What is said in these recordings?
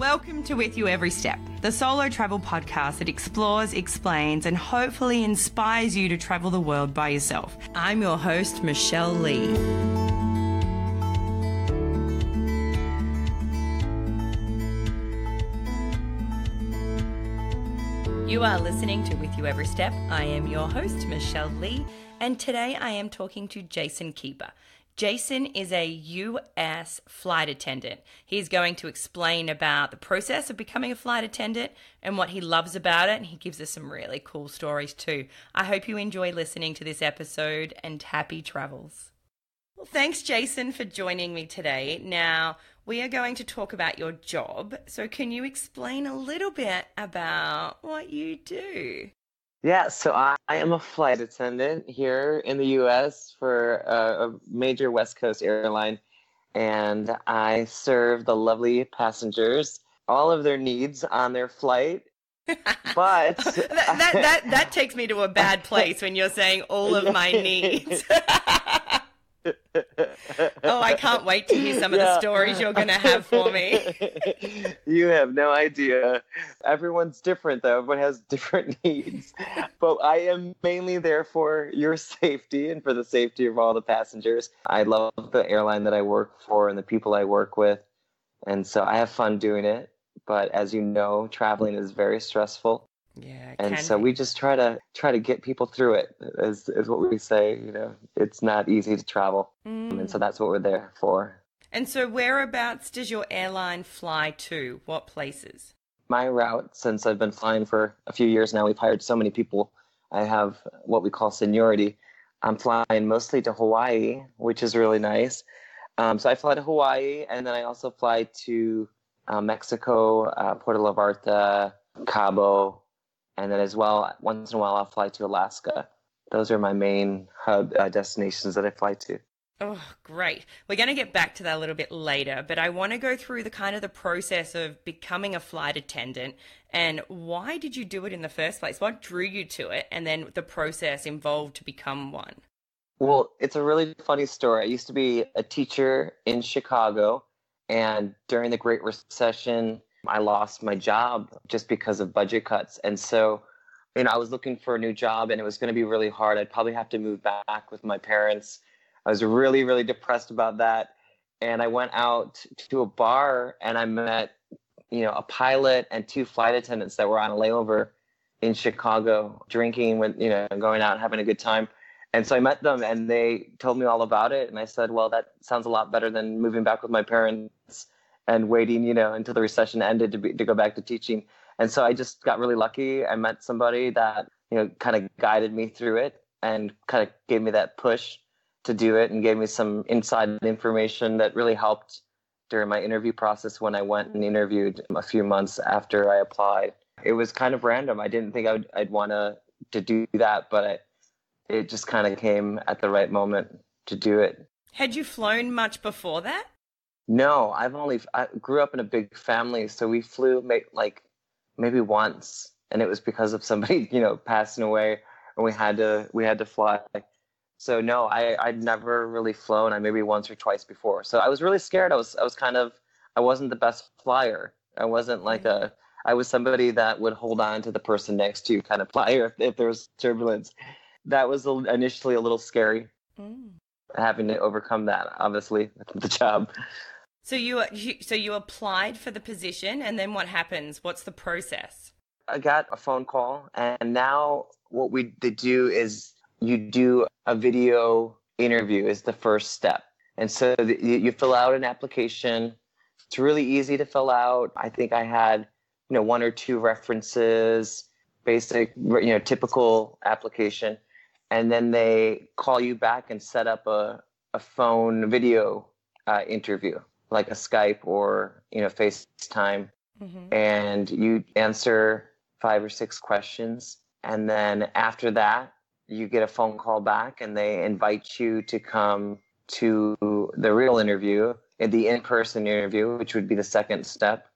Welcome to With You Every Step, the solo travel podcast that explores, explains, and hopefully inspires you to travel the world by yourself. I'm your host, Michelle Lee. You are listening to With You Every Step. I am your host, Michelle Lee, and today I am talking to Jason Kueper. Jason is a US flight attendant. He's going to explain about the process of becoming a flight attendant and what he loves about it, and he gives us some really cool stories too. I hope you enjoy listening to this episode, and happy travels. Well, thanks, Jason, for joining me today. Now, we are going to talk about your job. So can you explain a little bit about what you do? Yeah, so I am a flight attendant here in the U.S. for a major West Coast airline, and I serve the lovely passengers all of their needs on their flight. But that takes me to a bad place when you're saying all of my needs. Oh, I can't wait to hear some of the stories you're going to have for me. You have no idea. Everyone's different, though. Everyone has different needs. But I am mainly there for your safety and for the safety of all the passengers. I love the airline that I work for and the people I work with. And so I have fun doing it. But as you know, traveling is very stressful. Yeah, and so we just try to get people through it, is what we say. You know, it's not easy to travel, and so that's what we're there for. And so, whereabouts does your airline fly to? What places? My route, since I've been flying for a few years now, we've hired so many people. I have what we call seniority. I'm flying mostly to Hawaii, which is really nice. So I fly to Hawaii, and then I also fly to Mexico, Puerto Vallarta, Cabo. And then as well, once in a while, I'll fly to Alaska. Those are my main hub destinations that I fly to. Oh, great. We're going to get back to that a little bit later, but I want to go through the process of becoming a flight attendant and why did you do it in the first place? What drew you to it? And then the process involved to become one. Well, it's a really funny story. I used to be a teacher in Chicago, and during the Great Recession, I lost my job just because of budget cuts. And so, I was looking for a new job, and it was going to be really hard. I'd probably have to move back with my parents. I was really, really depressed about that. And I went out to a bar, and I met, a pilot and two flight attendants that were on a layover in Chicago, drinking, going out and having a good time. And so I met them, and they told me all about it. And I said, well, that sounds a lot better than moving back with my parents and waiting, until the recession ended to go back to teaching. And so I just got really lucky. I met somebody that, kind of guided me through it and kind of gave me that push to do it and gave me some inside information that really helped during my interview process when I went and interviewed a few months after I applied. It was kind of random. I didn't think I'd want to do that, but it just kind of came at the right moment to do it. Had you flown much before that? No, I grew up in a big family, so we flew maybe once, and it was because of somebody, passing away, and we had to fly. So no, I'd never really flown. I maybe once or twice before. So I was really scared. I wasn't the best flyer. I wasn't I was somebody that would hold on to the person next to you kind of flyer if there was turbulence. That was initially a little scary. Having to overcome that, obviously, with the job. So you applied for the position, and then what happens? What's the process? I got a phone call, and now what we do is you do a video interview is the first step. And so you fill out an application. It's really easy to fill out. I think I had, one or two references, basic, typical application. And then they call you back and set up a phone video interview, like a Skype or, FaceTime. Mm-hmm. And you answer 5 or 6 questions. And then after that, you get a phone call back and they invite you to come to the real interview, the in-person interview, which would be the second step.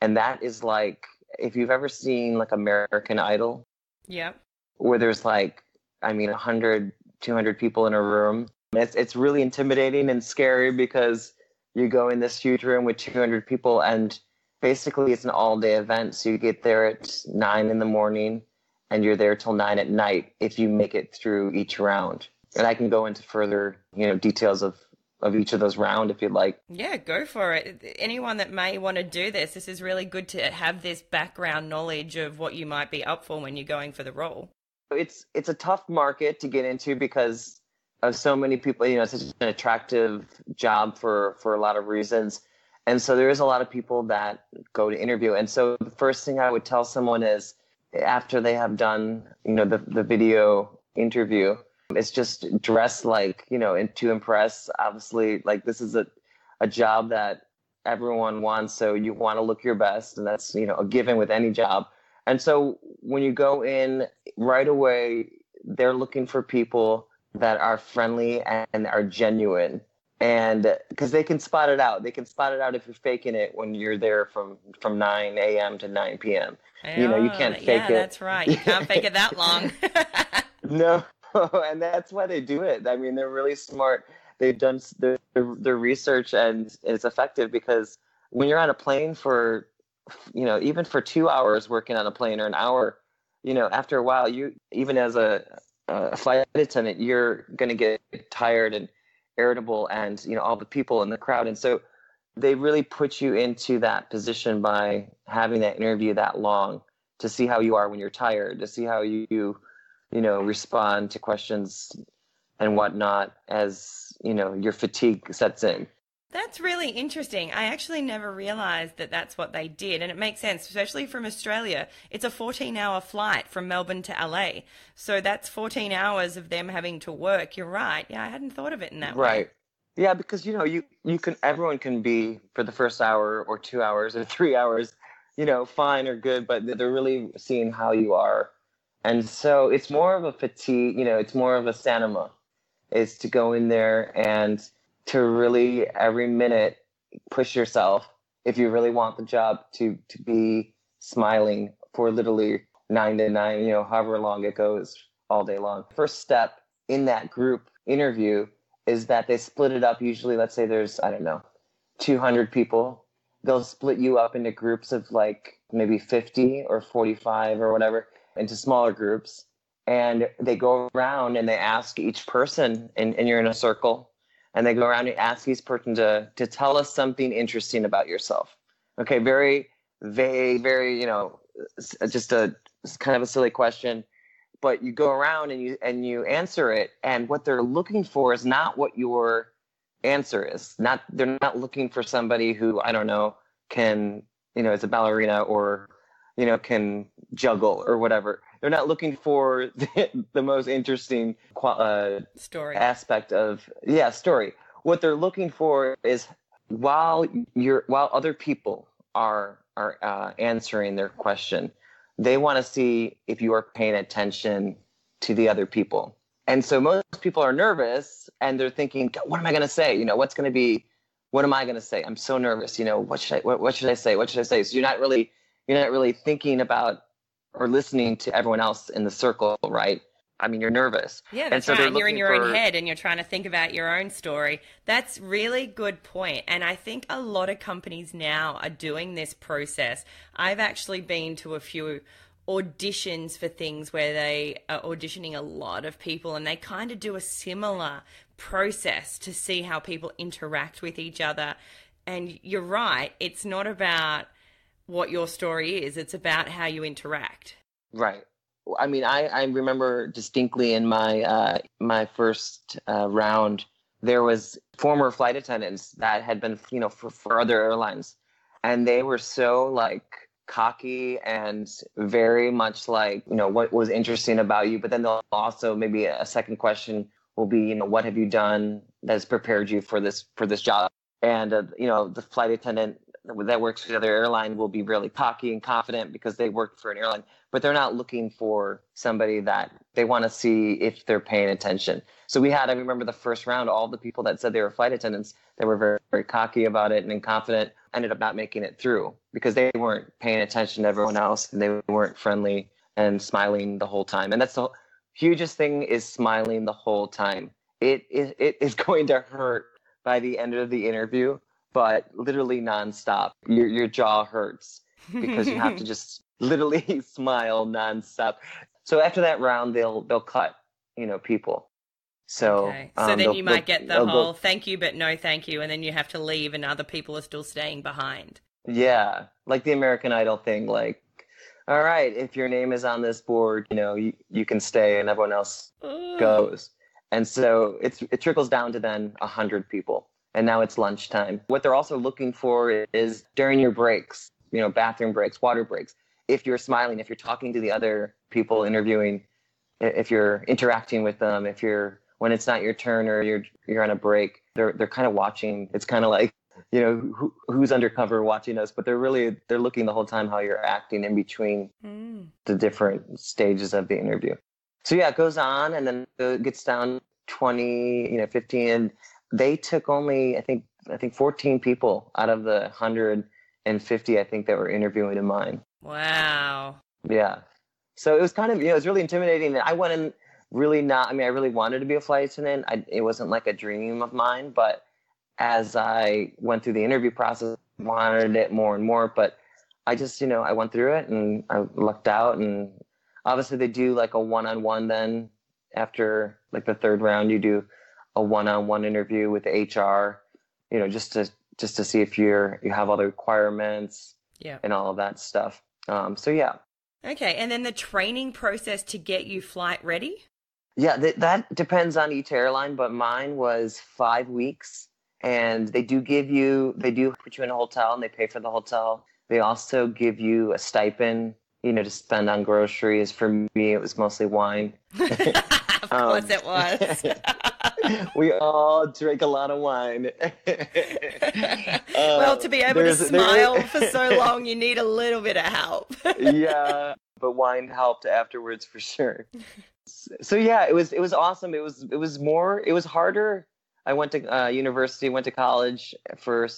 And that is like, if you've ever seen like American Idol, yeah, where there's 100, 200 people in a room. It's really intimidating and scary because you go in this huge room with 200 people and basically it's an all-day event. So you get there at 9 in the morning and you're there till 9 at night if you make it through each round. And I can go into further, details of each of those round if you'd like. Yeah, go for it. Anyone that may want to do this is really good to have this background knowledge of what you might be up for when you're going for the role. It's a tough market to get into because of so many people. It's such an attractive job for a lot of reasons. And so there is a lot of people that go to interview. And so the first thing I would tell someone is after they have done, the video interview, it's just dress like, and to impress. Obviously, like this is a job that everyone wants. So you want to look your best. And that's, a given with any job. And so when you go in right away, they're looking for people that are friendly and are genuine. And because they can spot it out. They can spot it out if you're faking it when you're there from 9 a.m. to 9 p.m. You can't fake it. Yeah, that's right. You can't fake it that long. No, and that's why they do it. I mean, they're really smart. They've done their research, and it's effective because when you're on a plane for, even for 2 hours working on a plane or an hour, after a while, you even as a flight attendant, you're going to get tired and irritable and, all the people in the crowd. And so they really put you into that position by having that interview that long to see how you are when you're tired, to see how you respond to questions and whatnot as, your fatigue sets in. That's really interesting. I actually never realized that that's what they did. And it makes sense, especially from Australia. It's a 14-hour flight from Melbourne to LA. So that's 14 hours of them having to work. You're right. Yeah, I hadn't thought of it in that way. Right. Yeah, because, everyone can be for the first hour or 2 hours or 3 hours, fine or good, but they're really seeing how you are. And so it's more of a fatigue, it's more of a stamina is to go in there and to really every minute push yourself if you really want the job to be smiling for literally 9 to 9, however long it goes all day long. First step in that group interview is that they split it up. Usually, let's say there's, 200 people. They'll split you up into groups of like maybe 50 or 45 or whatever into smaller groups. And they go around and they ask each person, and you're in a circle. And they go around and ask each person to tell us something interesting about yourself. Okay, very vague, very, just a kind of a silly question. But you go around and you answer it, and what they're looking for is not what your answer is. They're not looking for somebody who, can, is a ballerina or, can juggle or whatever. They're not looking for the most interesting story aspect of story. What they're looking for is while other people are answering their question, they want to see if you are paying attention to the other people. And so most people are nervous and they're thinking, what am I going to say? What am I going to say? I'm so nervous. What should I say? What should I say? So you're not really thinking about or listening to everyone else in the circle, right? I mean, you're nervous. Yeah, that's and so right. You're in your own head and you're trying to think about your own story. That's really good point. And I think a lot of companies now are doing this process. I've actually been to a few auditions for things where they are auditioning a lot of people, and they kind of do a similar process to see how people interact with each other. And you're right. It's not about what your story is. It's about how you interact. Right. I mean, I remember distinctly in my first round, there was former flight attendants that had been, for other airlines, and they were so like cocky and very much like, what was interesting about you. But then they'll also, maybe a second question will be, what have you done that has prepared you for this job? And the flight attendant that works for the other airline will be really cocky and confident because they work for an airline, but they're not looking for somebody that they want to see if they're paying attention. So I remember the first round, all the people that said they were flight attendants, they were very, very cocky about it and confident, ended up not making it through because they weren't paying attention to everyone else and they weren't friendly and smiling the whole time. And that's the hugest thing, is smiling the whole time. It is going to hurt by the end of the interview, but literally nonstop. Your jaw hurts because you have to just literally smile nonstop. So after that round, they'll cut, people. So Okay. So then you might get the they'll whole go, thank you, but no thank you. And then you have to leave and other people are still staying behind. yeah, like the American Idol thing, like, all right, if your name is on this board, you can stay and everyone else Ugh. goes. And so it trickles down to then 100 people. And now it's lunchtime. What they're also looking for is during your breaks, bathroom breaks, water breaks, if you're smiling, if you're talking to the other people interviewing, if you're interacting with them, when it's not your turn or you're on a break, they're kind of watching. It's kind of like, who's undercover watching us, but they're looking the whole time how you're acting in between the different stages of the interview. So yeah, it goes on and then it gets down 20, 15, and they took only, I think 14 people out of the 150, I think, that were interviewing in mine. Wow. Yeah. So it was kind of, it was really intimidating. I went in really I really wanted to be a flight attendant. It wasn't like a dream of mine, but as I went through the interview process, I wanted it more and more, but I just, I went through it and I lucked out. And obviously they do like a one-on-one then after like the third round, you do a one-on-one interview with the HR, just to see if you have all the requirements and all of that stuff. So yeah. Okay. And then the training process to get you flight ready? Yeah, that depends on each airline, but mine was 5 weeks. And they do put you in a hotel and they pay for the hotel. They also give you a stipend, to spend on groceries. For me, it was mostly wine. Of course it was. We all drink a lot of wine. Well, to be able to smile for so long, you need a little bit of help. Yeah, but wine helped afterwards for sure. So yeah, it was awesome. It was harder. I went to university, went to college to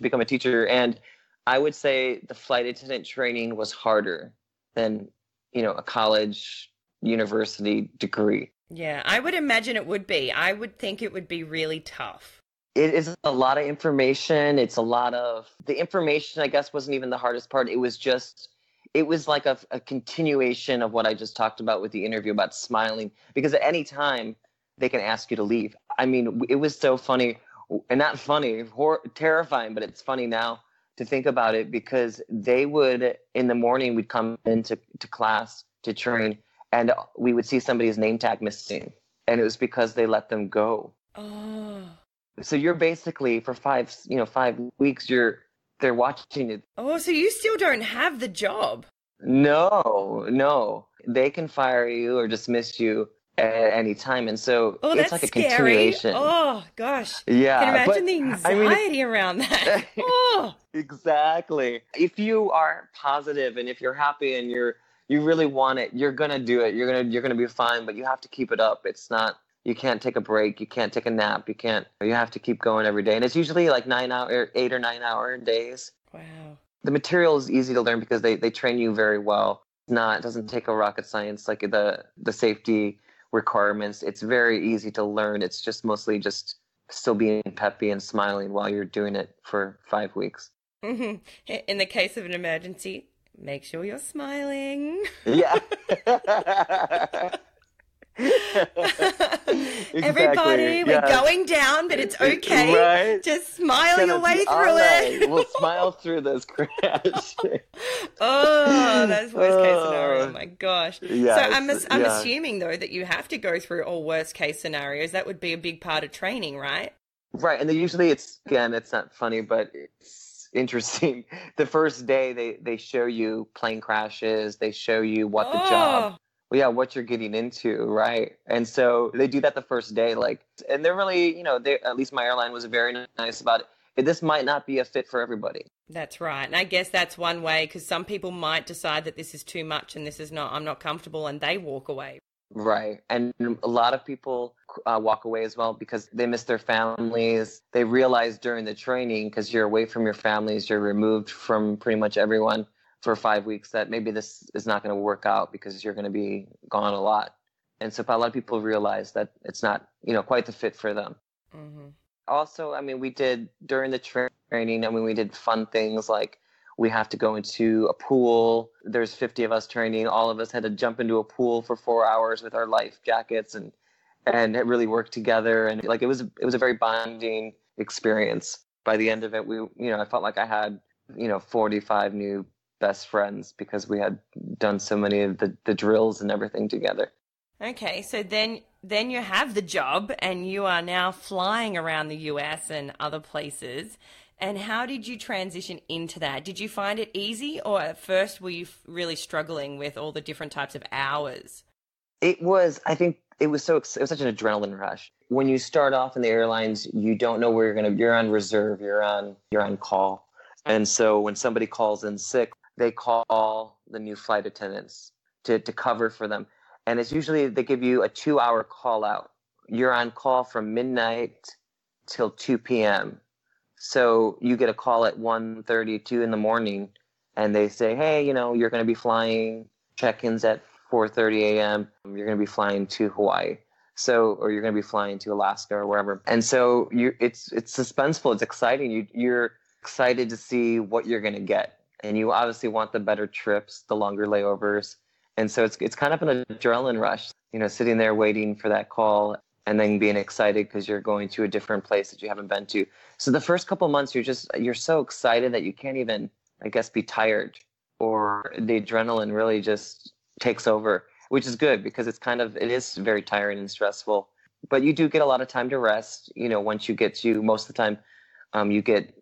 become a teacher, and I would say the flight attendant training was harder than, a college, university degree. Yeah, I would imagine it would be. I would think it would be really tough. It is a lot of information. It's the information, I guess, wasn't even the hardest part. It was like a continuation of what I just talked about with the interview about smiling, because at any time they can ask you to leave. I mean, it was so funny, and not funny, terrifying, but it's funny now to think about it, because they would, in the morning, we'd come into class to train, and we would see somebody's name tag missing, and it was because they let them go. Oh. So you're basically, for 5 weeks, they're watching it. Oh, so you still don't have the job? No. They can fire you or dismiss you at any time, and so it's like a scary. Continuation. Oh gosh. Yeah. Can you imagine the anxiety around that? Oh. Exactly. If you are positive and if you're happy and you really want it, you're gonna do it. You're gonna be fine, but you have to keep it up. It's not. You can't take a break. You can't take a nap. You have to keep going every day. And it's usually like 8 or 9 hour days. Wow. The material is easy to learn because they train you very well. It doesn't take a rocket science like the safety requirements. It's very easy to learn. It's just mostly just still being peppy and smiling while you're doing it for 5 weeks. Mm-hmm. In the case of an emergency, make sure you're smiling. Yeah. Everybody, we're going down, but it's okay. Right? Just smile your way through it. We'll smile through this crash. Oh, that's worst case scenario. Oh my gosh. Yeah, so I'm assuming, though, that you have to go through all worst case scenarios. That would be a big part of training, right? Right. And usually it's not funny, but it's interesting. The first day they show you plane crashes. They show you what the job. Well, yeah, what you're getting into, right? And so they do that the first day, and they're really, at least my airline was very nice about it. This might not be a fit for everybody. That's right. And I guess that's one way, because some people might decide that this is too much and I'm not comfortable, and they walk away. Right. And a lot of people walk away as well because they miss their families. They realize during the training, because you're away from your families, you're removed from pretty much everyone for 5 weeks, that maybe this is not going to work out because you're going to be gone a lot. And so a lot of people realize that it's not, quite the fit for them. Mm-hmm. Also, I mean, we did during the training, I mean, we did fun things like we have to go into a pool. There's 50 of us training. All of us had to jump into a pool for 4 hours with our life jackets and it really worked together. And like, it was a very bonding experience. By the end of it, I felt like I had, 45 new best friends because we had done so many of the drills and everything together. Okay, so then you have the job and you are now flying around the US and other places. And how did you transition into that? Did you find it easy, or at first were you really struggling with all the different types of hours? I think it was such an adrenaline rush. When you start off in the airlines, you don't know where you're on reserve, you're on call. And so when somebody calls in sick, they call the new flight attendants to cover for them. And it's usually they give you a 2-hour call out. You're on call from midnight till 2 p.m. So you get a call at 1:32 in the morning and they say, hey, you're going to be flying, check-ins at 4:30 a.m. You're going to be flying to Hawaii. Or you're going to be flying to Alaska or wherever. And so it's suspenseful. It's exciting. You're excited to see what you're going to get. And you obviously want the better trips, the longer layovers. And so it's kind of an adrenaline rush, sitting there waiting for that call and then being excited because you're going to a different place that you haven't been to. So the first couple months, you're so excited that you can't even, I guess, be tired, or the adrenaline really just takes over, which is good because it is very tiring and stressful. But you do get a lot of time to rest. Once you get to most of the time, you get,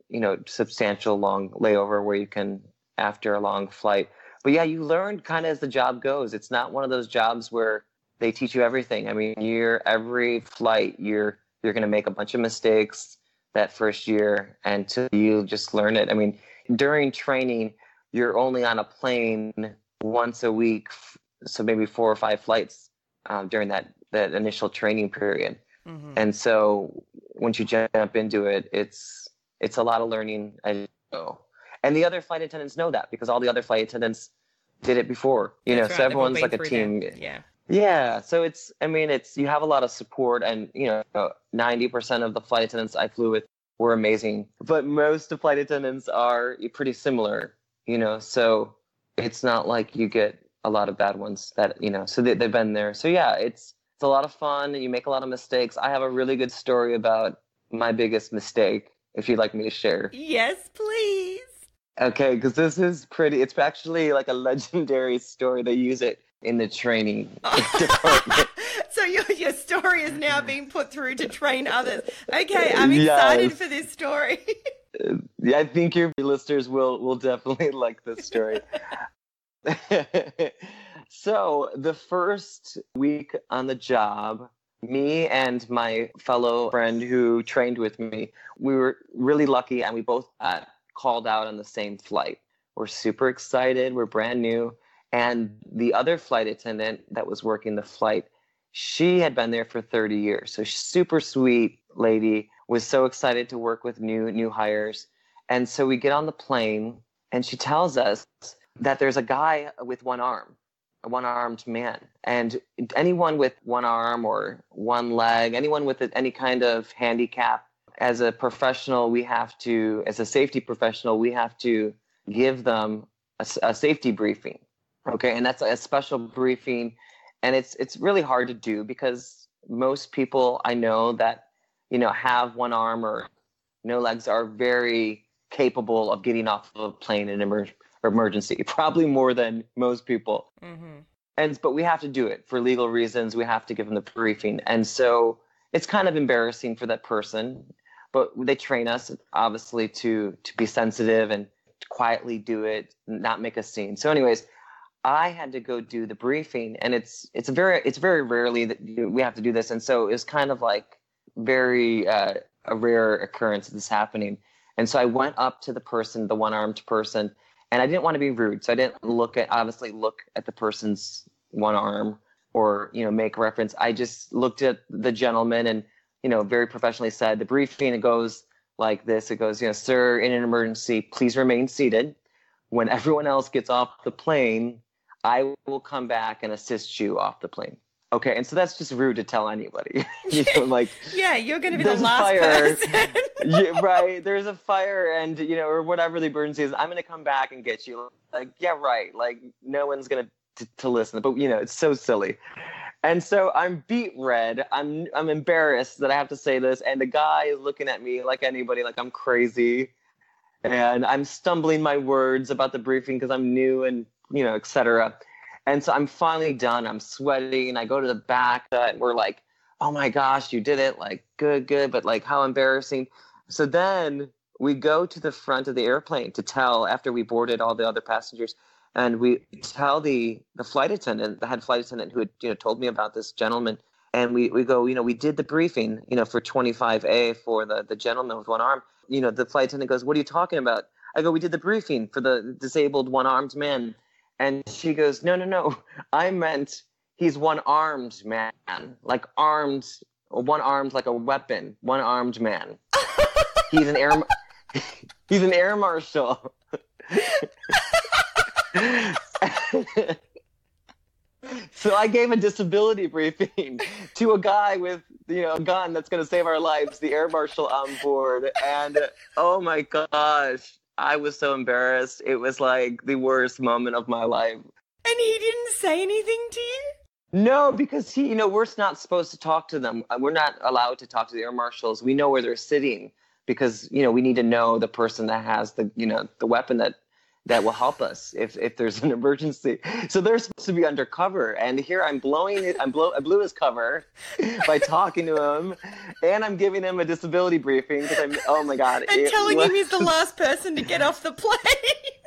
substantial long layover where you can, after a long flight. But yeah, you learn kind of as the job goes. It's not one of those jobs where they teach you everything. I mean, every flight, you're going to make a bunch of mistakes that first year until you just learn it. I mean, during training, you're only on a plane once a week, so maybe 4 or 5 flights during that initial training period. Mm-hmm. And so once you jump into it, it's a lot of learning as you go. And the other flight attendants know that because all the other flight attendants did it before, That's so right. everyone's like a team. Yeah. Yeah. So you have a lot of support, and, 90% of the flight attendants I flew with were amazing, but most of flight attendants are pretty similar, so it's not like you get a lot of bad ones that, so they've been there. So yeah, it's a lot of fun. You make a lot of mistakes. I have a really good story about my biggest mistake, if you'd like me to share. Yes, please. Okay, because it's actually like a legendary story. They use it in the training department. So your story is now being put through to train others. Okay, I'm excited for this story. Yeah, I think your listeners will definitely like this story. So the first week on the job, me and my fellow friend who trained with me, we were really lucky and we both got called out on the same flight. We're super excited. We're brand new. And the other flight attendant that was working the flight, she had been there for 30 years. So super sweet lady, was so excited to work with new hires. And so we get on the plane and she tells us that there's a guy with one arm, a one-armed man. And anyone with one arm or one leg, anyone with any kind of handicap, as a professional, as a safety professional, we have to give them a safety briefing. Okay. And that's a special briefing. And it's really hard to do because most people I know that, have one arm or no legs are very capable of getting off of a plane in emergency, probably more than most people. Mm-hmm. But we have to do it for legal reasons. We have to give them the briefing. And so it's kind of embarrassing for that person. But they train us, obviously, to be sensitive and to quietly do it, not make a scene. So anyways, I had to go do the briefing, and it's very rarely that we have to do this. And so it's kind of like very a rare occurrence of this happening. And so I went up to the one-armed person, and I didn't want to be rude. So I didn't look at the person's one arm or, make reference. I just looked at the gentleman and, very professionally said the briefing. It goes like this. It goes, sir, in an emergency, please remain seated. When everyone else gets off the plane, I will come back and assist you off the plane. Okay, and so that's just rude to tell anybody. Like, Yeah, you're going to be the there's a last fire. person. Yeah, right. There's a fire, and or whatever the emergency is. I'm gonna come back and get you. Like, yeah, right. Like, no one's gonna to listen. But it's so silly. And so I'm beet red. I'm embarrassed that I have to say this, and the guy is looking at me like anybody, like I'm crazy, and I'm stumbling my words about the briefing because I'm new and etc. And so I'm finally done. I'm sweating. I go to the back, and we're like, "Oh my gosh, you did it! Like, good, good." But like, how embarrassing. So then we go to the front of the airplane to tell after we boarded all the other passengers, and we tell the flight attendant, the head flight attendant who had told me about this gentleman, and we go, we did the briefing, for 25A for the gentleman with one arm. The flight attendant goes, "What are you talking about?" I go, "We did the briefing for the disabled one-armed man." And she goes, no, I meant he's one-armed man, like armed, one-armed like a weapon, one-armed man. He's an air marshal. So I gave a disability briefing to a guy with a gun that's going to save our lives, the air marshal on board, and oh my gosh, I was so embarrassed. It was like the worst moment of my life. And he didn't say anything to you? No, because we're not supposed to talk to them. We're not allowed to talk to the air marshals. We know where they're sitting because, we need to know the person that has the weapon that will help us if there's an emergency. So they're supposed to be undercover. And here I'm blowing it. I blew his cover by talking to him. And I'm giving him a disability briefing because oh my God. And telling him he's the last person to get off the plane.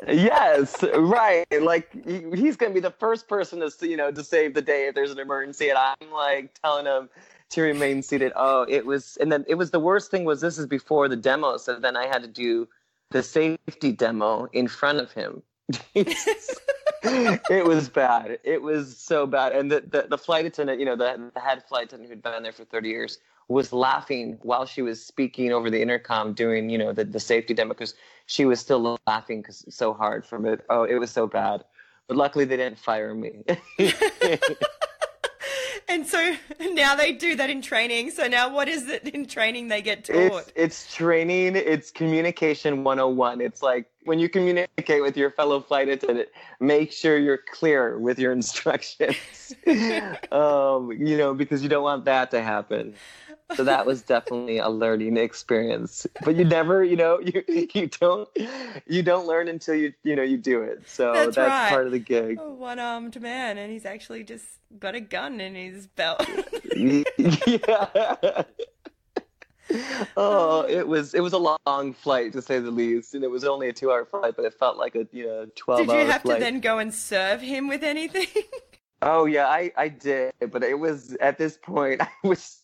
Yes, right. Like he's going to be the first person to save the day if there's an emergency. And I'm like telling him to remain seated. And then the worst thing was this is before the demo. So then I had to do the safety demo in front of him. It was bad. It was so bad. And the flight attendant, the head flight attendant who'd been there for 30 years was laughing while she was speaking over the intercom doing, the safety demo because she was still laughing because it's so hard from it. Oh, it was so bad. But luckily they didn't fire me. And so now they do that in training. So now what is it in training they get taught? It's training. It's communication 101. It's like when you communicate with your fellow flight attendant, make sure you're clear with your instructions, because you don't want that to happen. So that was definitely a learning experience. But you never, you don't learn until you do it. So that's right. Part of the gig. A one-armed man, and he's actually just got a gun in his belt. Yeah. Oh, it was a long flight to say the least, and it was only a 2-hour flight, but it felt like a 12-hour flight. Did you have to then go and serve him with anything? Oh yeah, I did, but it was at this point I was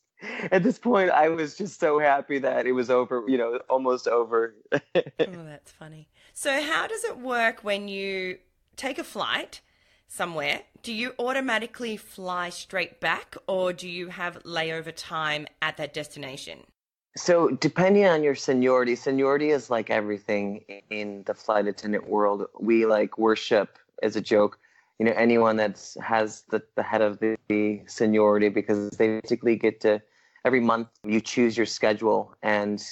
just so happy that it was over, almost over. Oh, that's funny. So how does it work when you take a flight somewhere? Do you automatically fly straight back, or do you have layover time at that destination? So depending on your seniority is like everything in the flight attendant world. We like worship as a joke, anyone that has the head of the seniority, because they basically get to, every month you choose your schedule. And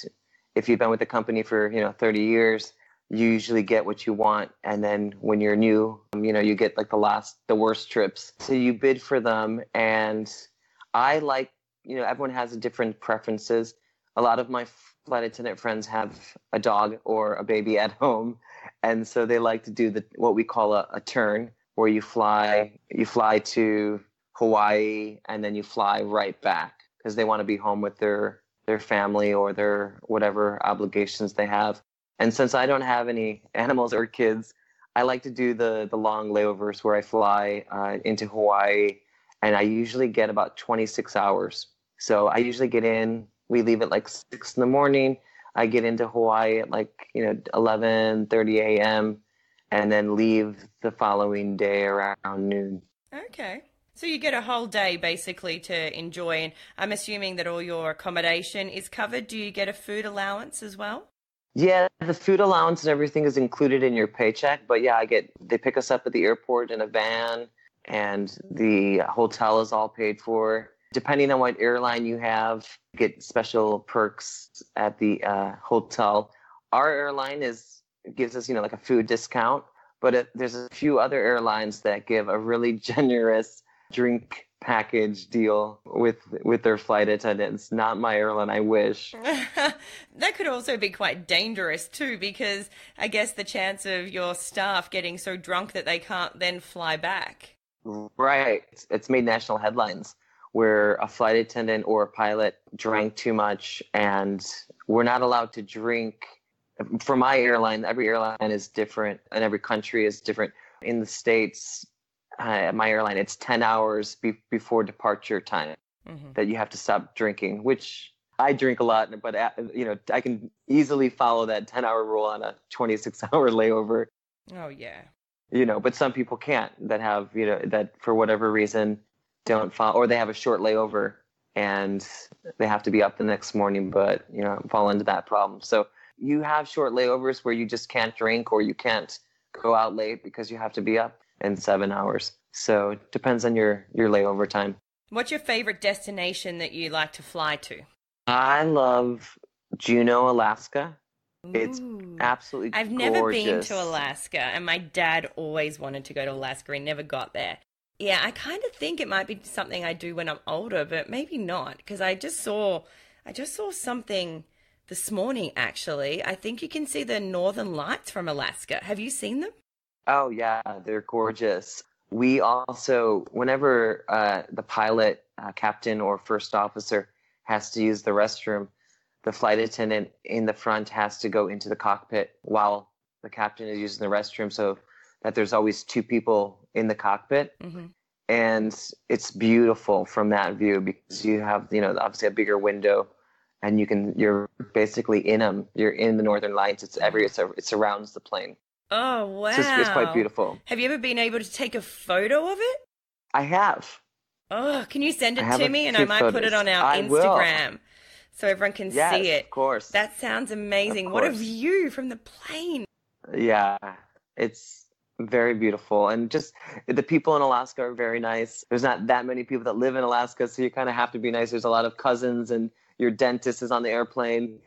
if you've been with the company for, 30 years, you usually get what you want. And then when you're new, you get like the worst trips. So you bid for them. And I like, everyone has different preferences. A lot of my flight attendant friends have a dog or a baby at home. And so they like to do what we call a turn, where you fly to Hawaii and then you fly right back because they want to be home with their family or their whatever obligations they have. And since I don't have any animals or kids, I like to do the long layovers where I fly into Hawaii, and I usually get about 26 hours. So I usually get in, we leave at like 6 a.m. I get into Hawaii at 11:30 a.m. and then leave the following day around noon. Okay. So you get a whole day basically to enjoy, and I'm assuming that all your accommodation is covered. Do you get a food allowance as well? Yeah, the food allowance and everything is included in your paycheck. But yeah, they pick us up at the airport in a van. and the hotel is all paid for. Depending on what airline you have, you get special perks at the hotel. Our airline gives us, like a food discount, but there's a few other airlines that give a really generous drink package deal with their flight attendants. Not my airline, I wish. That could also be quite dangerous too, because I guess the chance of your staff getting so drunk that they can't then fly back. Right. It's made national headlines where a flight attendant or a pilot drank too much, and we're not allowed to drink. For my airline, every airline is different and every country is different. In the States, at my airline, it's 10 hours before departure time that you have to stop drinking, which I drink a lot, but I can easily follow that 10-hour rule on a 26-hour layover. Oh, yeah. But some people can't, that have, that for whatever reason don't follow, or they have a short layover and they have to be up the next morning, but, fall into that problem. So you have short layovers where you just can't drink or you can't go out late because you have to be up in 7 hours. So it depends on your layover time. What's your favorite destination that you like to fly to? I love Juneau, Alaska. It's absolutely gorgeous. I've never been to Alaska, and my dad always wanted to go to Alaska and never got there. Yeah, I kind of think it might be something I do when I'm older, but maybe not, because I just saw something this morning, actually. I think you can see the northern lights from Alaska. Have you seen them? Oh, yeah, they're gorgeous. We also, whenever the pilot, captain, or first officer has to use the restroom, the flight attendant in the front has to go into the cockpit while the captain is using the restroom, so that there's always two people in the cockpit. And it's beautiful from that view because you have, obviously a bigger window, and you're basically in them. You're in the northern lights. It surrounds the plane. Oh, wow. So it's quite beautiful. Have you ever been able to take a photo of it? I have. Oh, can you send it to me? And I might put it on our I Instagram will. So everyone can see it. Yes, of course. That sounds amazing. What a view from the plane. Yeah, it's very beautiful. And just the people in Alaska are very nice. There's not that many people that live in Alaska, so you kind of have to be nice. There's a lot of cousins, and your dentist is on the airplane.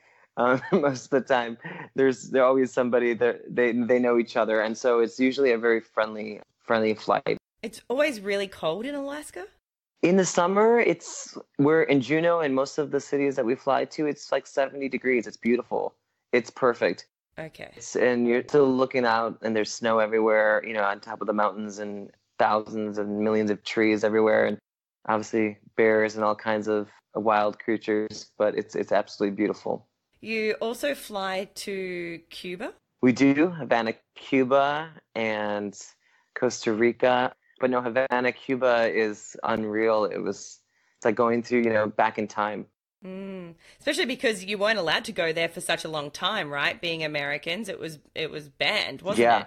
Most of the time, there's always somebody that they know each other, and so it's usually a very friendly flight. It's always really cold in Alaska? In the summer, we're in Juneau, and most of the cities that we fly to, it's like 70 degrees. It's beautiful. It's perfect. Okay. And you're still looking out, and there's snow everywhere, on top of the mountains, and thousands and millions of trees everywhere, and obviously bears and all kinds of wild creatures. But it's absolutely beautiful. You also fly to Cuba? We do, Havana, Cuba, and Costa Rica. But no, Havana, Cuba is unreal. It's like going through, back in time. Especially because you weren't allowed to go there for such a long time, right? Being Americans, it was banned, wasn't it? Yeah,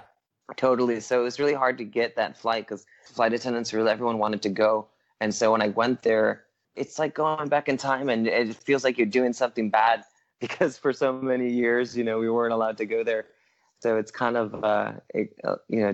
totally. So it was really hard to get that flight because flight attendants, really everyone wanted to go. And so when I went there, it's like going back in time, and it feels like you're doing something bad because for so many years, we weren't allowed to go there. So it's kind of,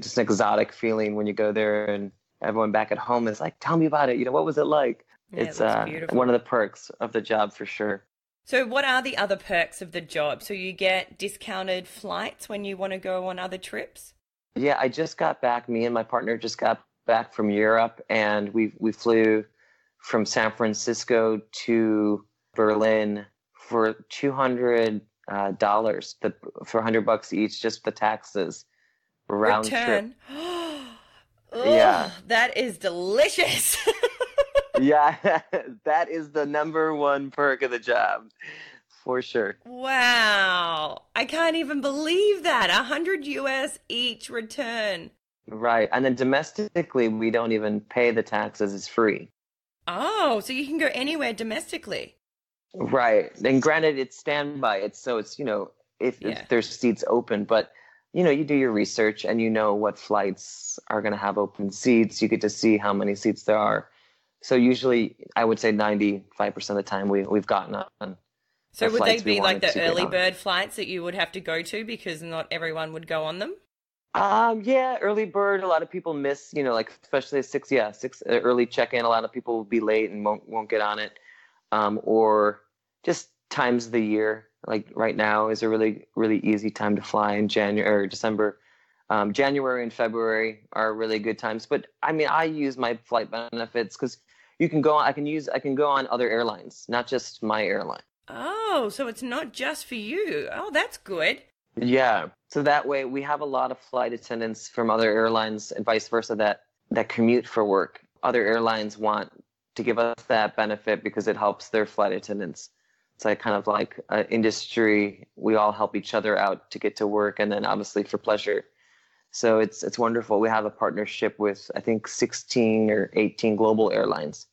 just an exotic feeling when you go there, and everyone back at home is like, tell me about it. What was it like? Yeah, it's beautiful. One of the perks of the job for sure. So what are the other perks of the job? So you get discounted flights when you want to go on other trips? Yeah, I just got back. Me and my partner just got back from Europe, and we flew from San Francisco to Berlin for $200 for $100 each, just the taxes, round Return. trip. Yeah, that is delicious. Yeah, that is the number one perk of the job, for sure. Wow, I can't even believe that. $100 each return. Right, and then domestically, we don't even pay the taxes; it's free. Oh, so you can go anywhere domestically. Right. And granted, it's standby. It's if there's seats open, but you do your research and what flights are going to have open seats. You get to see how many seats there are. So usually, I would say 95% of the time we've gotten on. So would they be like the early bird flights that you would have to go to because not everyone would go on them? Yeah, early bird. A lot of people miss, like especially six early check-in. A lot of people will be late and won't get on it. Or just times of the year. Like right now is a really, really easy time to fly in January or December. January and February are really good times. But I mean, I use my flight benefits because you can go on, I can go on other airlines, not just my airline. Oh, so it's not just for you. Oh, that's good. Yeah. So that way we have a lot of flight attendants from other airlines and vice versa that commute for work. Other airlines want to give us that benefit because it helps their flight attendants. It's like kind of like an industry. We all help each other out to get to work and then obviously for pleasure. So it's wonderful. We have a partnership with I think 16 or 18 global airlines.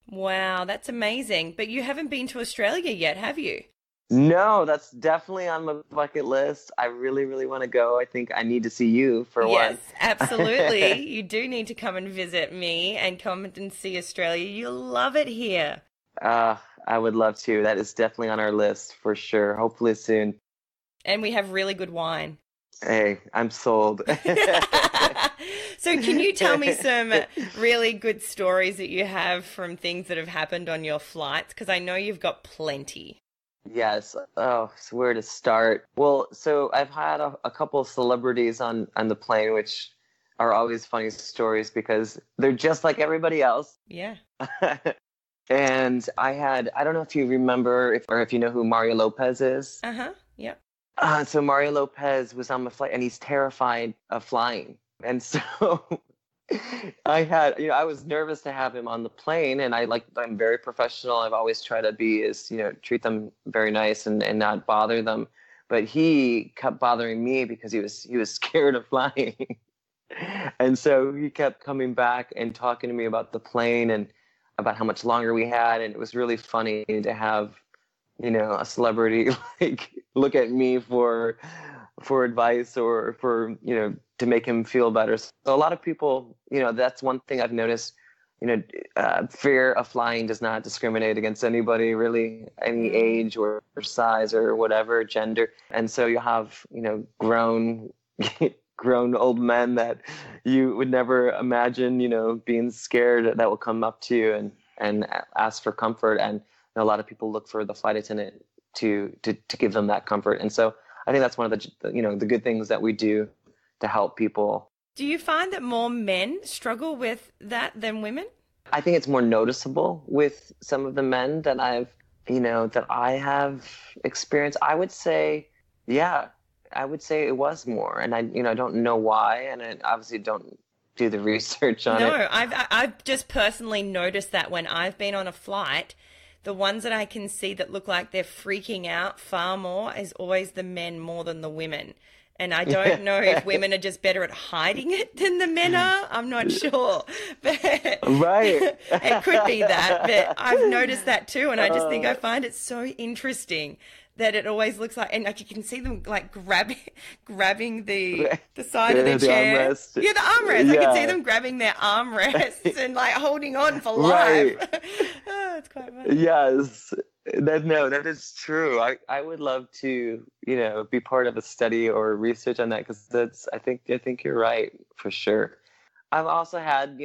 Wow, that's amazing. But you haven't been to Australia yet, have you? No, that's definitely on my bucket list. I really, really want to go. I think I need to see you for Yes, one. absolutely. You do need to come and visit me and come and see Australia. You'll love it here. Uh, I would love to. That is definitely on our list for sure. Hopefully soon. And we have really good wine. Hey, I'm sold. So can you tell me some really good stories that you have from things that have happened on your flights? Because I know you've got plenty. Yes. Oh, so where to start? Well, so I've had a couple of celebrities on the plane, which are always funny stories because they're just like everybody else. Yeah. And I don't know if you remember or if you know who Mario Lopez is. Uh-huh. Yep. So Mario Lopez was on the flight and he's terrified of flying. And so I was nervous to have him on the plane and I'm very professional. I've always tried to be treat them very nice and not bother them. But he kept bothering me because he was scared of flying. And so he kept coming back and talking to me about the plane and about how much longer we had. And it was really funny to have, a celebrity like look at me for advice or for, to make him feel better. So a lot of people, that's one thing I've noticed, fear of flying does not discriminate against anybody, really, any age or size or whatever, gender. And so you have, grown old men that you would never imagine, being scared that will come up to you and ask for comfort. And a lot of people look for the flight attendant to give them that comfort. And so I think that's one of the good things that we do to help people. Do you find that more men struggle with that than women? I think it's more noticeable with some of the men that that I have experienced. I would say, yeah, it was more. And I don't know why. And I obviously don't do the research on it. No, I've just personally noticed that when I've been on a flight, the ones that I can see that look like they're freaking out far more is always the men more than the women. And I don't know if women are just better at hiding it than the men are. I'm not sure. But right. It could be that. But I've noticed that too. And I just think I find it so interesting that it always looks like, and like you can see them like grabbing the side of the chair. Armrest. Yeah, the armrest. Yeah. I can see them grabbing their armrests and like holding on for life. Right. Oh, it's quite funny. Yes. That is true. I would love to, be part of a study or research on that because I think you're right for sure. I've also had,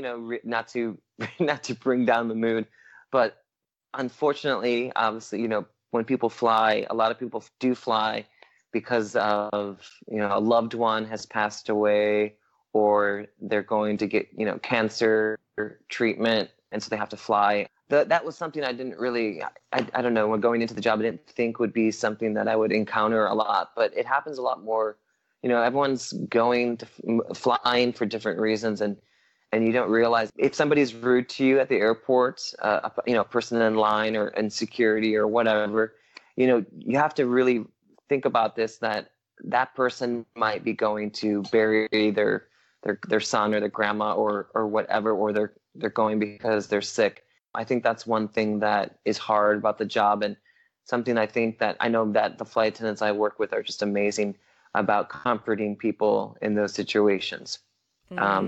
not to bring down the mood, but unfortunately, obviously, when people fly, a lot of people do fly because of, a loved one has passed away or they're going to get, cancer treatment. And so they have to fly. That was something I didn't really, I don't know, when going into the job, I didn't think would be something that I would encounter a lot, but it happens a lot more. Everyone's going to flying for different reasons. And you don't realize if somebody's rude to you at the airport, a person in line or in security or whatever, you have to really think about this, that person might be going to bury their son or their grandma or whatever, or they're going because they're sick. I think that's one thing that is hard about the job and something I think that I know that the flight attendants I work with are just amazing about comforting people in those situations.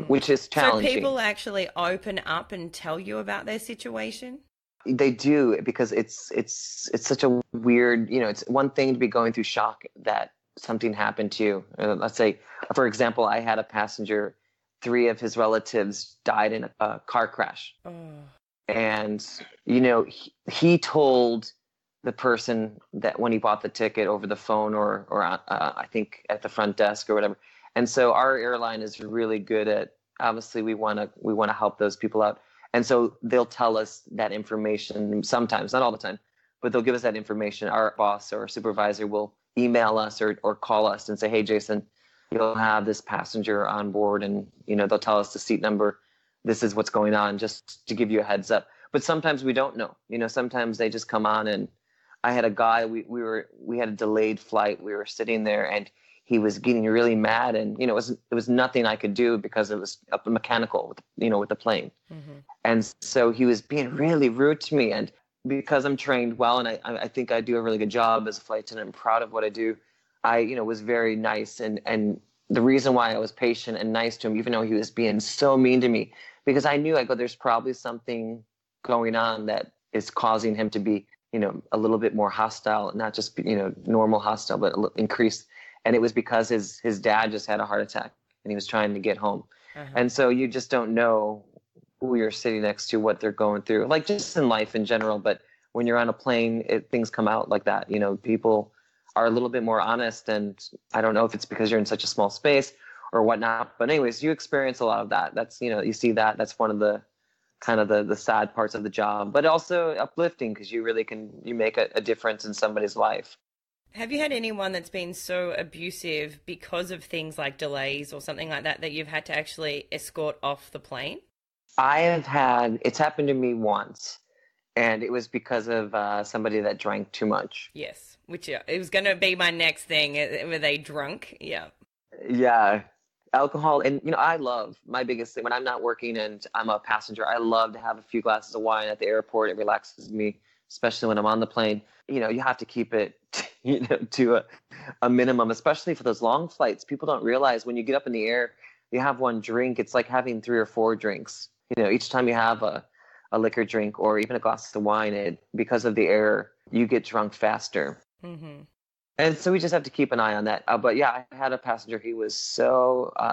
Which is challenging. So people actually open up and tell you about their situation? They do, because it's such a weird, it's one thing to be going through shock that something happened to you. Let's say, for example, I had a passenger, 3 of his relatives died in a car crash. Oh. And, he told the person that when he bought the ticket over the phone or I think at the front desk or whatever. And so our airline is really good at, obviously we want to help those people out. And so they'll tell us that information sometimes, not all the time, but they'll give us that information. Our boss or supervisor will email us or call us and say, hey, Jason, you'll have this passenger on board, and, they'll tell us the seat number. This is what's going on, just to give you a heads up. But sometimes we don't know. Sometimes they just come on. And I had a guy, we had a delayed flight. We were sitting there and he was getting really mad, and, it was nothing I could do because it was mechanical, with the plane. Mm-hmm. And so he was being really rude to me. And because I'm trained well, and I think I do a really good job as a flight attendant, I'm proud of what I do. I, was very nice. And the reason why I was patient and nice to him, even though he was being so mean to me, because I knew, there's probably something going on that is causing him to be, a little bit more hostile, not just, normal hostile, but increased. And it was because his dad just had a heart attack and he was trying to get home. Uh-huh. And so you just don't know who you're sitting next to, what they're going through, like just in life in general. But when you're on a plane, things come out like that. People are a little bit more honest, and I don't know if it's because you're in such a small space or whatnot. But anyways, you experience a lot of that. That's, you see that. That's one of the kind of the sad parts of the job, but also uplifting because you really you make a difference in somebody's life. Have you had anyone that's been so abusive because of things like delays or something like that, that you've had to actually escort off the plane? It's happened to me once, and it was because of somebody that drank too much. Yes, which it was going to be my next thing. Were they drunk? Yeah. Yeah. Alcohol. And, I love, my biggest thing when I'm not working and I'm a passenger, I love to have a few glasses of wine at the airport. It relaxes me, especially when I'm on the plane. You have to keep it, to a minimum, especially for those long flights. People don't realize when you get up in the air, you have one drink. It's like having 3 or 4 drinks. Each time you have a liquor drink or even a glass of wine, because of the air, you get drunk faster. Mm-hmm. And so we just have to keep an eye on that. But yeah, I had a passenger. He was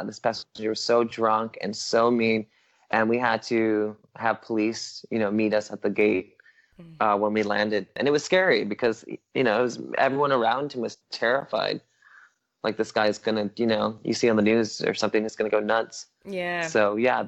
this passenger was so drunk and so mean. And we had to have police, meet us at the gate when we landed. And it was scary because, everyone around him was terrified. Like, this guy's going to, you see on the news or something, it's going to go nuts. Yeah. So yeah,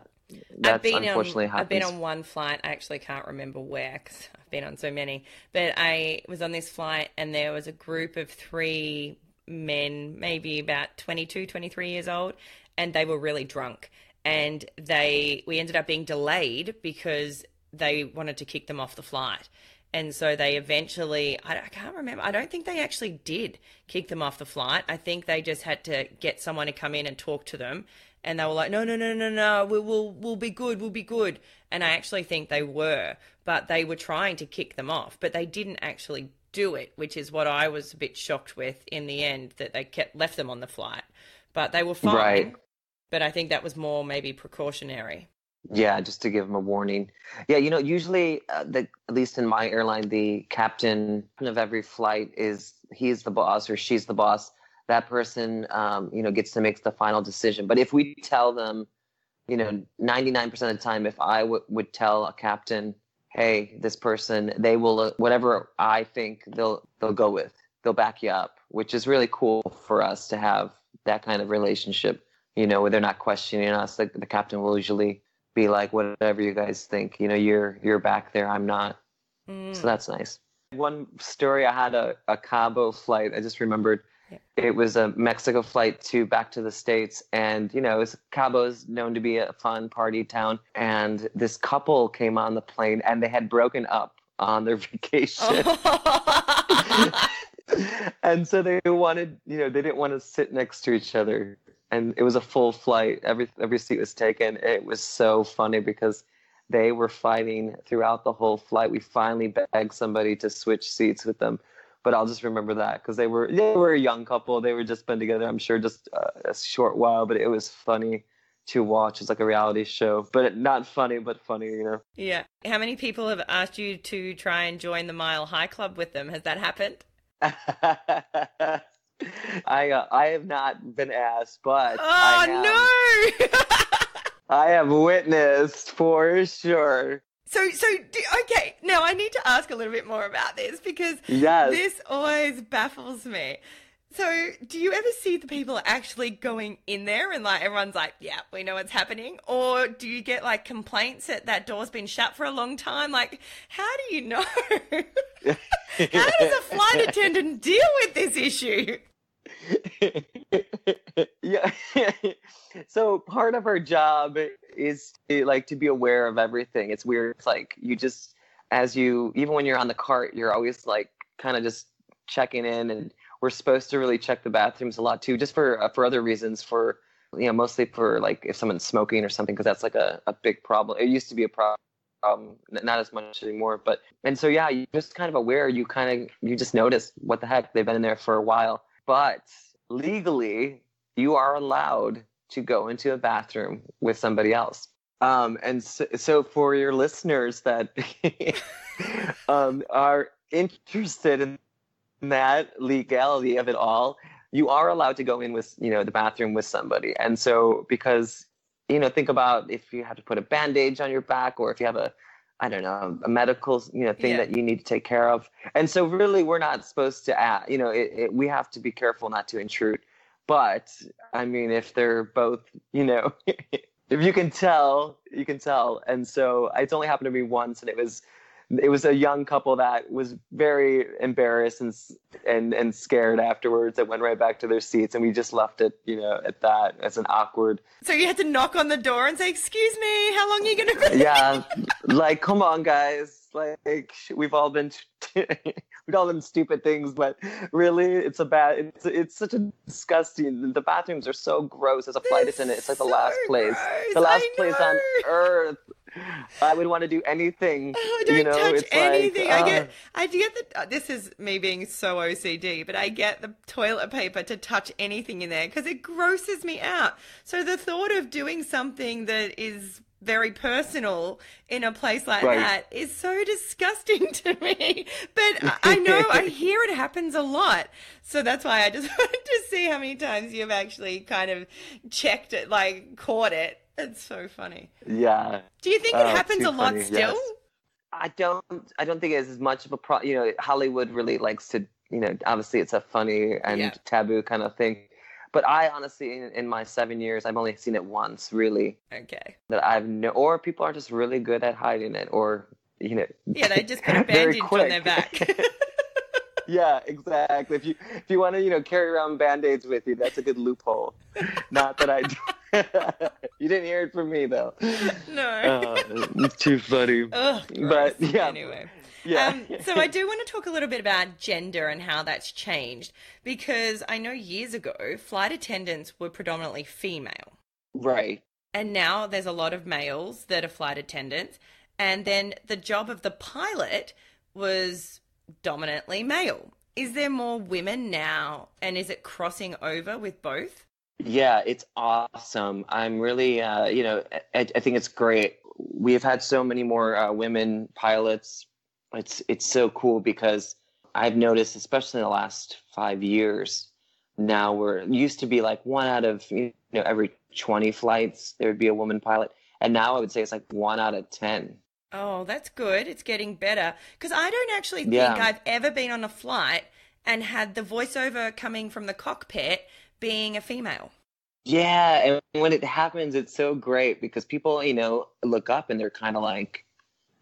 that's unfortunately happens. I've been on one flight. I actually can't remember where because I've been on so many. But I was on this flight and there was a group of 3 men, maybe about 22, 23 years old, and they were really drunk. And we ended up being delayed because they wanted to kick them off the flight. And so they eventually, I can't remember, I don't think they actually did kick them off the flight. I think they just had to get someone to come in and talk to them. And they were like, no, we'll be good. And I actually think they were, but they were trying to kick them off, but they didn't actually do it, which is what I was a bit shocked with in the end, that they left them on the flight. But they were fine. Right. But I think that was more maybe precautionary. Yeah, just to give them a warning. Yeah, usually, at least in my airline, the captain of every flight he's the boss or she's the boss. That person, gets to make the final decision. But if we tell them, 99% of the time, if I would tell a captain, hey, this person, they will, whatever I think they'll go with, they'll back you up, which is really cool for us to have that kind of relationship, where they're not questioning us. Like, the captain will usually be like, whatever you guys think, you're back there, I'm not. So that's nice. One story, I had a Cabo flight. I just remembered. It was a Mexico flight back to the States. And, Cabo is known to be a fun party town. And this couple came on the plane and they had broken up on their vacation. And so they wanted, they didn't want to sit next to each other. And it was a full flight. Every seat was taken. It was so funny because they were fighting throughout the whole flight. We finally begged somebody to switch seats with them. But I'll just remember that because they were a young couple. They were just been together, I'm sure, just a short while. But it was funny to watch. It's like a reality show, but not funny, but funny, Yeah. How many people have asked you to try and join the Mile High Club with them? Has that happened? I have not been asked, but Oh no! I have witnessed for sure. Okay, now I need to ask a little bit more about this because Yes. this always baffles me. So, do you ever see the people actually going in there and like everyone's like, yeah, we know what's happening? Or do you get like complaints that door's been shut for a long time? Like, how do you know? How does a flight attendant deal with this issue? Yeah. So part of our job is to be aware of everything. It's weird. It's like you just, even when you're on the cart, you're always like kind of just checking in, and we're supposed to really check the bathrooms a lot too, just for other reasons, mostly for like if someone's smoking or something, because that's like a big problem. It used to be a problem. Not as much anymore, and so yeah, you're just kind of aware. You just notice what the heck, they've been in there for a while. But legally, you are allowed to go into a bathroom with somebody else. And so for your listeners that are interested in that legality of it all, you are allowed to go in with, the bathroom with somebody. And so because, think about if you have to put a bandage on your back, or if you have a medical, thing that you need to take care of. And so really we're not supposed to we have to be careful not to intrude. But I mean, if they're both, if you can tell, you can tell. And so it's only happened to me once, and it was a young couple that was very embarrassed and scared afterwards, that went right back to their seats, and we just left it, at that, as an awkward. So you had to knock on the door and say, "Excuse me, how long are you going to be?" Yeah, like, come on, guys. Like, we've all been stupid things, but really, it's such a disgusting. The bathrooms are so gross. As a flight attendant, it's like the last place on earth. I would want to do anything. Oh, don't touch anything. Like, I get this is me being so OCD, but I get the toilet paper to touch anything in there because it grosses me out. So the thought of doing something that is very personal in a place like that is so disgusting to me. But I know, I hear it happens a lot. So that's why I just wanted to see how many times you've actually kind of checked it, like caught it. It's so funny. Yeah. Do you think it happens a lot still? Yes. I don't think it's as much of a problem. Hollywood really likes to, obviously it's a funny and taboo kind of thing. But I honestly, in my 7 years, I've only seen it once, really. Okay. Or people are just really good at hiding it, or, Yeah, they just put a bandage on their back. Yeah, exactly. If you want to, carry around Band-Aids with you, that's a good loophole. Not that I do. You didn't hear it from me, though. No. It's too funny. Ugh, but yeah. Anyway. Yeah. So I do want to talk a little bit about gender and how that's changed, because I know years ago, flight attendants were predominantly female. Right. And now there's a lot of males that are flight attendants. And then the job of the pilot was dominantly male. Is there more women now, and is it crossing over with both? Yeah, it's awesome. I'm really, I think it's great. We've had so many more women pilots. It's so cool, because I've noticed, especially in the last 5 years, now we're used to be like 1 out of every 20 flights there would be a woman pilot, and now I would say it's like 1 out of 10. Oh, that's good. It's getting better, because I don't actually think I've ever been on a flight and had the voiceover coming from the cockpit being a female. Yeah, and when it happens, it's so great, because people, look up and they're kind of like,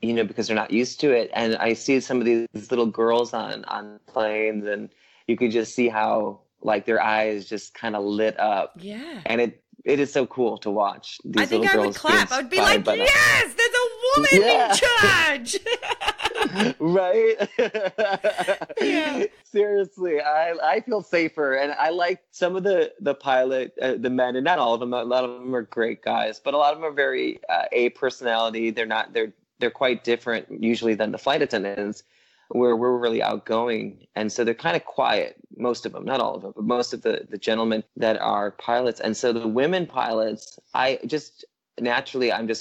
because they're not used to it. And I see some of these little girls on planes, and you could just see how like their eyes just kind of lit up. Yeah. And it is so cool to watch these I think little I girls. would clap. I'd be like, yes, there's a woman in charge. Right? Yeah. Seriously, I feel safer, and I like some of the pilot, the men, and not all of them. A lot of them are great guys, but a lot of them are very A personality. They're quite different usually than the flight attendants, where we're really outgoing, and so they're kind of quiet. Most of them, not all of them, but most of the gentlemen that are pilots. And so the women pilots, I'm just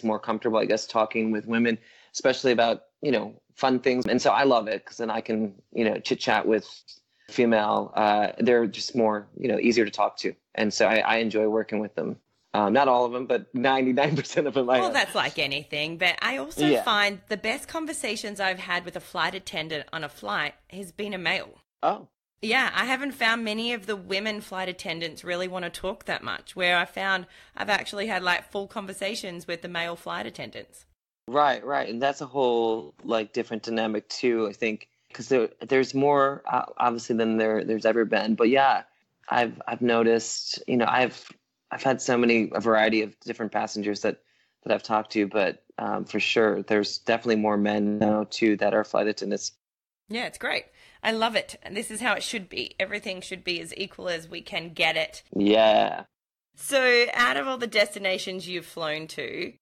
more comfortable, I guess, talking with women, especially about fun things. And so I love it, because then I can chit chat with female, they're just more, easier to talk to. And so I enjoy working with them. Not all of them, but 99% of them Well, that's like anything. But I also Yeah. find the best conversations I've had with a flight attendant on a flight has been a male. Oh, Yeah, I haven't found many of the women flight attendants really want to talk that much, where I found I've actually had like full conversations with the male flight attendants. right, right. And that's a whole like different dynamic too, I think, because there's more obviously than there's ever been. But yeah, I've noticed, I've had a variety of different passengers that I've talked to, but for sure, there's definitely more men now too that are flight attendants. Yeah, it's great. I love it. And this is how it should be. Everything should be as equal as we can get it. Yeah. So, out of all the destinations you've flown to,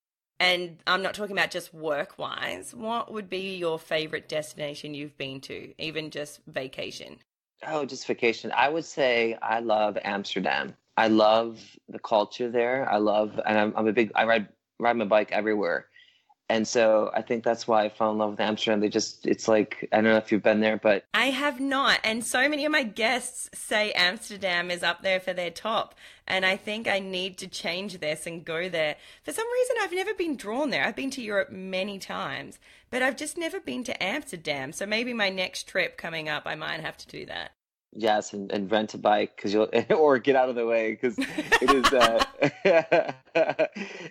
and I'm not talking about just work-wise, what would be your favorite destination you've been to, even just vacation? Oh, just vacation. I would say I love Amsterdam. I love the culture there. And I ride my bike everywhere. And so I think that's why I fell in love with Amsterdam. It's like, I don't know if you've been there, but I have not. And so many of my guests say Amsterdam is up there for their top. And I think I need to change this and go there. For some reason, I've never been drawn there. I've been to Europe many times, but I've just never been to Amsterdam. So maybe my next trip coming up, I might have to do that. yes, and rent a bike because you'll or get out of the way because it is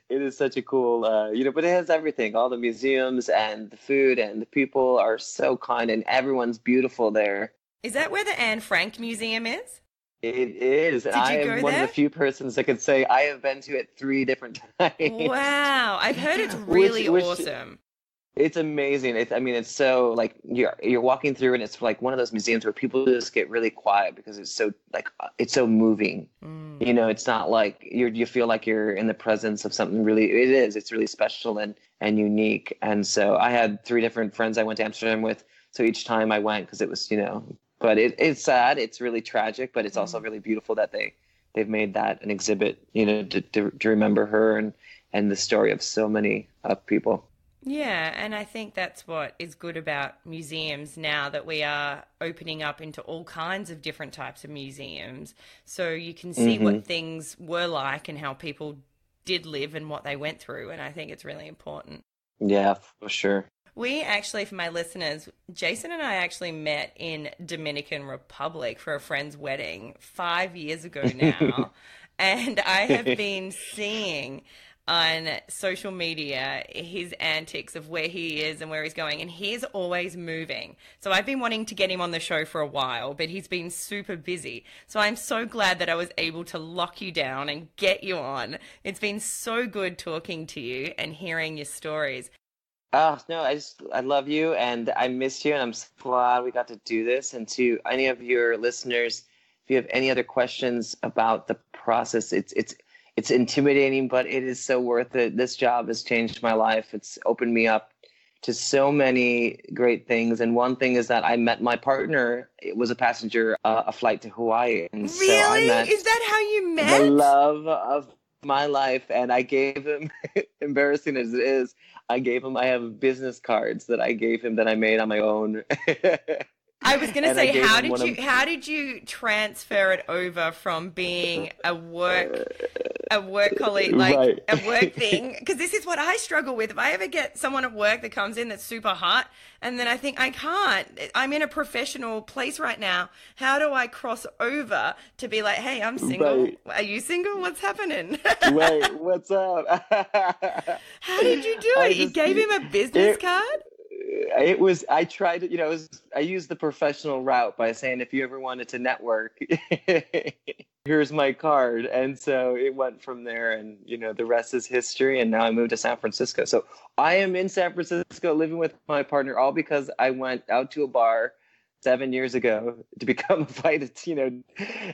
it is such a cool but it has everything, all the museums and the food, and the people are so kind and everyone's beautiful there. Is that where the Anne Frank Museum is? It is. And Did I you am go one of there? the few persons that could say I have been to it 3 different times. Wow. I've heard it's really Which awesome. It's amazing. It's so like you're walking through, and it's like one of those museums where people just get really quiet because it's so like it's so moving. Mm. It's not like you feel like you're in the presence of something really. It is. It's really special and unique. And so I had 3 different friends I went to Amsterdam with. So each time I went, because it was but it's sad. It's really tragic, but it's also really beautiful that they've made that an exhibit. To remember her and the story of so many people. Yeah, and I think that's what is good about museums now, that we are opening up into all kinds of different types of museums. So you can see what things were like and how people did live and what they went through. And I think it's really important. Yeah, for sure. We actually, for my listeners, Jason and I actually met in Dominican Republic for a friend's wedding 5 years ago now. And I have been seeing on social media his antics of where he is and where he's going, and he's always moving. So I've been wanting to get him on the show for a while, but he's been super busy. So I'm so glad that I was able to lock you down and get you on. It's been so good talking to you and hearing your stories. Oh, no, I love you and I miss you, and I'm so glad we got to do this. And to any of your listeners, if you have any other questions about the process, it's intimidating, but it is so worth it. This job has changed my life. It's opened me up to so many great things. And one thing is that I met my partner. It was a passenger, a flight to Hawaii. And Really? so I met Is that how you met? the love of my life. And I gave him, embarrassing as it is, I have business cards that I gave him that I made on my own. I was going to And I say, gave him how did you transfer it over from being a work colleague, like Right. a work thing? Because this is what I struggle with. If I ever get someone at work that comes in that's super hot, and then I think I can't, I'm in a professional place right now. How do I cross over to be like, hey, I'm single. Right. Are you single? What's happening? Wait, what's up? How did you do it? You gave him a business card? I used the professional route by saying, if you ever wanted to network, here's my card. And so it went from there, and the rest is history. And now I moved to San Francisco. So I am in San Francisco living with my partner, all because I went out to a bar 7 years ago to become a flight,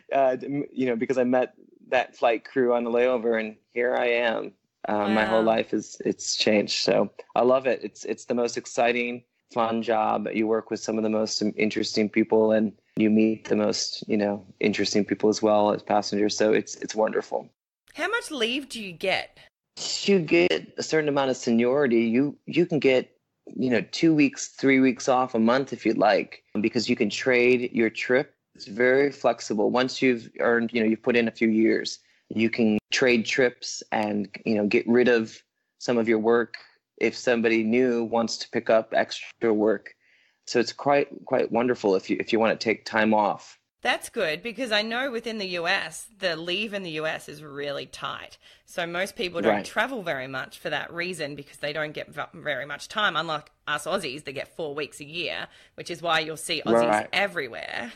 because I met that flight crew on the layover, and here I am. My whole Wow. life it's changed. So I love it. It's the most exciting, fun job. You work with some of the most interesting people, and you meet the most, interesting people as well as passengers. So it's wonderful. How much leave do you get? You get a certain amount of seniority. You can get, 2 weeks, 3 weeks off a month if you'd like, because you can trade your trip. It's very flexible. Once you've earned, you've put in a few years, you can trade trips and, get rid of some of your work if somebody new wants to pick up extra work. So it's quite wonderful if you want to take time off. That's good, because I know within the US, the leave in the US is really tight. So most people don't travel very much for that reason, because they don't get very much time. Unlike us Aussies, they get 4 weeks a year, which is why you'll see Aussies everywhere.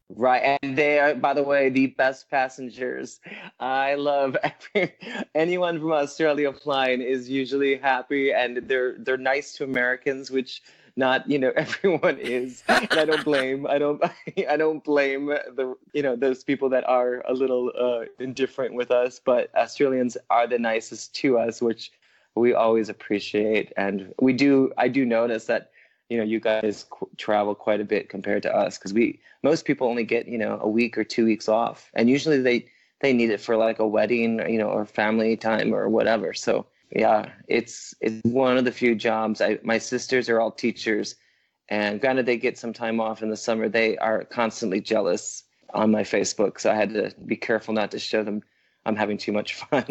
Right. And they are, by the way, the best passengers. I love anyone from Australia flying is usually happy, and they're nice to Americans, which not everyone is. And I don't blame the those people that are a little indifferent with us, but Australians are the nicest to us, which we always appreciate. And I do notice that you guys travel quite a bit compared to us, because most people only get a week or 2 weeks off, and usually they need it for like a wedding, or family time or whatever. So yeah, it's one of the few jobs. My sisters are all teachers, and granted they get some time off in the summer. They are constantly jealous on my Facebook, so I had to be careful not to show them I'm having too much fun.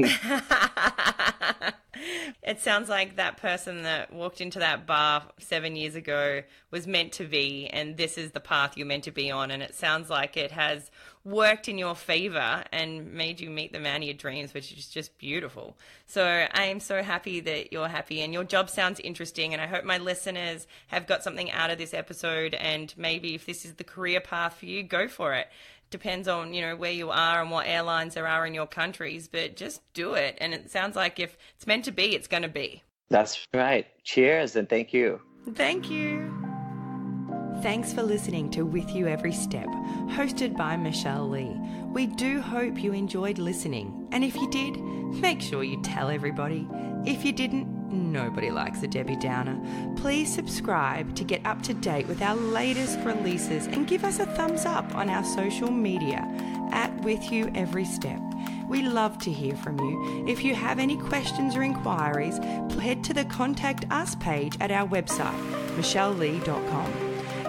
It sounds like that person that walked into that bar 7 years ago was meant to be, and this is the path you're meant to be on. And it sounds like it has worked in your favor and made you meet the man of your dreams, which is just beautiful. So I am so happy that you're happy, and your job sounds interesting. And I hope my listeners have got something out of this episode. And maybe if this is the career path for you, go for it. Depends on, where you are and what airlines there are in your countries, but just do it. And it sounds like if it's meant to be, it's going to be. That's right. Cheers, and thank you. Thank you. Thanks for listening to With You Every Step, hosted by Michelle Lee. We do hope you enjoyed listening. And if you did, make sure you tell everybody. If you didn't, nobody likes a Debbie Downer. Please subscribe to get up to date with our latest releases, and give us a thumbs up on our social media at With You Every Step. We love to hear from you. If you have any questions or inquiries, head to the Contact Us page at our website, michellelee.com.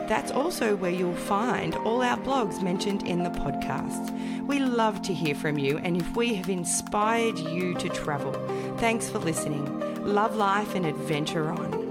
That's also where you'll find all our blogs mentioned in the podcast. We love to hear from you, and if we have inspired you to travel, thanks for listening. Love life and adventure on.